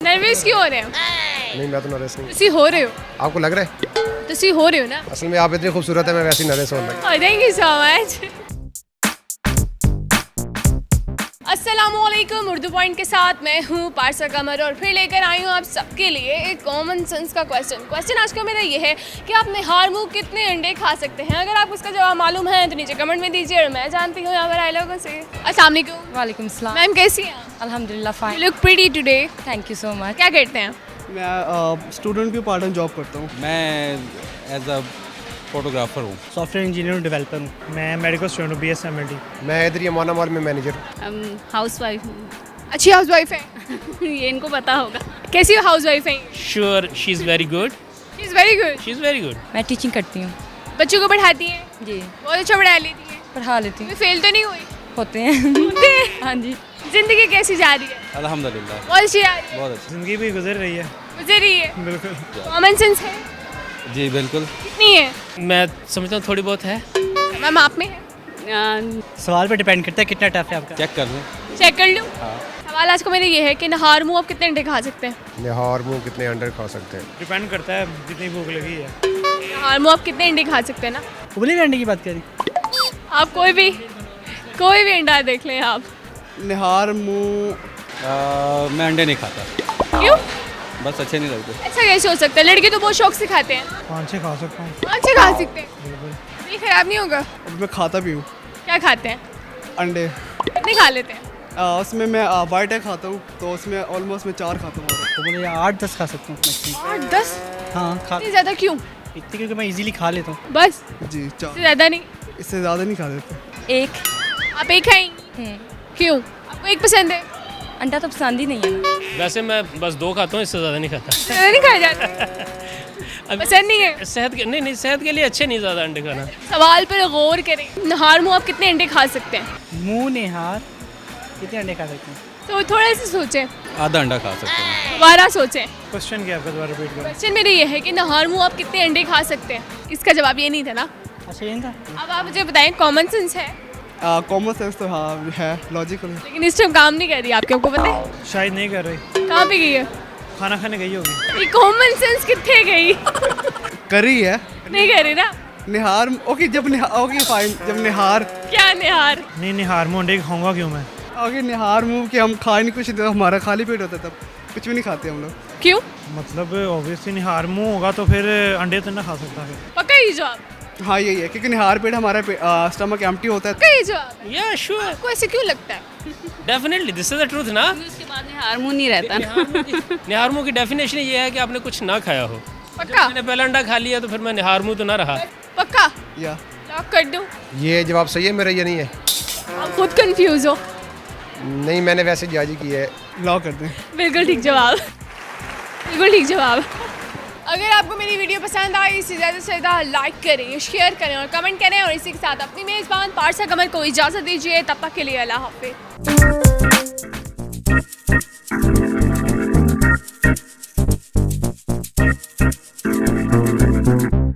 Nervous क्यों हो रहे हो? नहीं मैं तो नर्वस नहीं। ਤੁਸੀਂ ਹੋ ਰਹੇ ਹੋ? आपको लग रहा है? ਤੁਸੀਂ हो रहे हो ना? असल में आप इतनी खूबसूरत है, मैं वैसे ही नर्वस होने लगा। Thank you so much. अस्सलामुअलैकुम, उर्दू पॉइंट के साथ मैं हूँ पारसा कमर और फिर लेकर आई हूँ आप सबके लिए एक कॉमन सेंस का क्वेश्चन आज का मेरा ये है कि आप निहार मुँह कितने अंडे खा सकते हैं? अगर आपको उसका जवाब मालूम है तो नीचे कमेंट में दीजिए और मैं जानती हूँ यहाँ पर आए लोगों से। अस्सलाम वालेकुम। वालेकुम सलाम। मैम कैसी हैं आप? अल्हम्दुलिल्लाह you fine. Look pretty today. Thank you so much. क्या करते हैं? मैं स्टूडेंट भी पार्ट टाइम जॉब करता हूँ। मैं एज अ फोटोग्राफर हूँ। सॉफ्टवेयर इंजीनियर हूँ, डेवलपर हूँ। मैं मेडिकल स्टूडेंट हूँ, BSMLD। मैं इधर ये माना मॉल में मैनेजर हूँ। हाउस वाइफ हूँ। अच्छी हाउस वाइफ है? ये इनको पता होगा। कैसी हाउस वाइफ है? Sure, she's very good. She is very good. She's very good. मैं टीचिंग करती हूँ। बच्चों को पढ़ाती हैं? जी बहुत अच्छा पढ़ा लेती हैं? पढ़ा लेती हूँ। फेल तो नहीं हुई? होते हैं। होते हैं। हाँ जी। जिंदगी कैसी जा रही है? अल्हम्दुलिल्लाह बहुत अच्छी जा रही है? बहुत अच्छा। ज़िंदगी भी गुजर रही है। गुजर रही है? बिल्कुल। कॉमन सेंस है? जी बिल्कुल। कितनी है? मैं समझता हूँ थोड़ी बहुत है। मैम आप में है? सवाल पे डिपेंड करता है कितना टफ है आपका। चेक कर लें। चेक कर लूँ? सवाल आज का मेरा ये है कि नहार मुँह आप कितने अंडे खा सकते हैं? निहार मुँह कितने अंडे खा सकते हैं? डिपेंड करता है जितनी भूख लगी है। नहार मुँह आप कितने अंडे खा सकते हैं ना? उबले हुए अंडे की बात करी। आप कोई भी अंडा देख लें आप। निहार मुँह मैं अंडे नहीं खाता, क्यों? बस अच्छे नहीं लगते। ऐसा कैसे हो सकता है? लड़के तो बहुत शौक से खाते हैं। 5-6 खा सकता हूँ। अच्छे खा सकते हैं? ये खराब नहीं होगा? अब मैं खाता भी हूँ क्या खाते हैं? अंडे। कितने खा लेते हैं? उसमें मैं वाइट एग खाता हूँ, तो उसमें ऑलमोस्ट मैं 4 खाता हूँ। तो बोले 8-10 खा सकता हूँ मैक्सिमम। 8-10? हाँ खा इतनी ज़्यादा क्यों? इतनी क्योंकि मैं इजीली खा लेता हूँ। बस जी इससे 4, ज़्यादा नहीं? इससे ज़्यादा नहीं खा देते। एक आप एक खाएंगी? क्यों? आपको एक पसंद है? अंडा तो पसंद ही नहीं है ना। वैसे मैं बस 2 खाता हूँ, इससे ज़्यादा नहीं खाता। ज़्यादा नहीं खाया जाता? अब पसंद नहीं है? सेहत के नहीं सेहत के लिए अच्छे नहीं ज़्यादा अंडे खाना। सवाल पर गौर करें। नहार मुँह आप कितने अंडे खा सकते हैं? मुँह निहार कितने अंडे खा सकते हैं? तो थोड़ा सा सोचें, आधा अंडा खा सकते हैं। दोबारा सोचें। क्वेश्चन क्या आपका दोबारा रिपीट करो। क्वेश्चन मेरा ये है कि नहार मुँह आप कितने अंडे खा सकते हैं? इसका जवाब ये नहीं था ना? अच्छा ये था। अब आप मुझे बताएं, कॉमन सेंस है कॉमन सेंस तो हाँ है, लॉजिकल है। लेकिन इस टाइम काम नहीं कर रही आपके, आपको पता है? शायद नहीं कर रही, कहाँ पे गई है? खाना खाने गई होगी। ये कॉमन सेंस कितने गई? करी है नहीं कर रही ना? निहार। ओके जब निहार, ओके फाइन, जब निहार, क्या निहार? नहीं निहार मुँह अंडे खाऊंगा क्यों मैं? ओके निहार मुँह कि हम खा नहीं कुछ, हमारा खाली पेट होता है तब कुछ भी नहीं खाते हम लोग। क्यों? मतलब ऑब्वियसली निहार मुँह होगा तो फिर अंडे तो ना खा सकता फिर। पक्का ये जवाब? हाँ यही है, क्योंकि निहार पेट हमारा स्टमक एम्प्टी होता है। पक्का ये जवाब? Yeah, sure. आपको ऐसे क्यों लगता है? Definitely, this is the truth ना। उसके बाद में हार मुँह नहीं रहता ना। निहार मुँह की डेफिनेशन ये है कि आपने कुछ ना खाया हो। पक्का? मैंने पहला अंडा खा लिया तो फिर मैं निहार मुँह तो ना रहा। पक्का? या लॉक कर दूं? ये जवाब सही है मेरा, ये नहीं है? आप खुद कंफ्यूज हो? नहीं मैंने वैसे जाजी की है। लॉक कर दें। बिल्कुल ठीक जवाब, बिल्कुल ठीक जवाब। अगर आपको मेरी वीडियो पसंद आई इसे ज़्यादा से ज़्यादा लाइक करें, शेयर करें और कमेंट करें और इसी के साथ अपनी मेज़बान पारसा कमर को इजाज़त दीजिए। तब तक के लिए अल्लाह हाफ़िज़।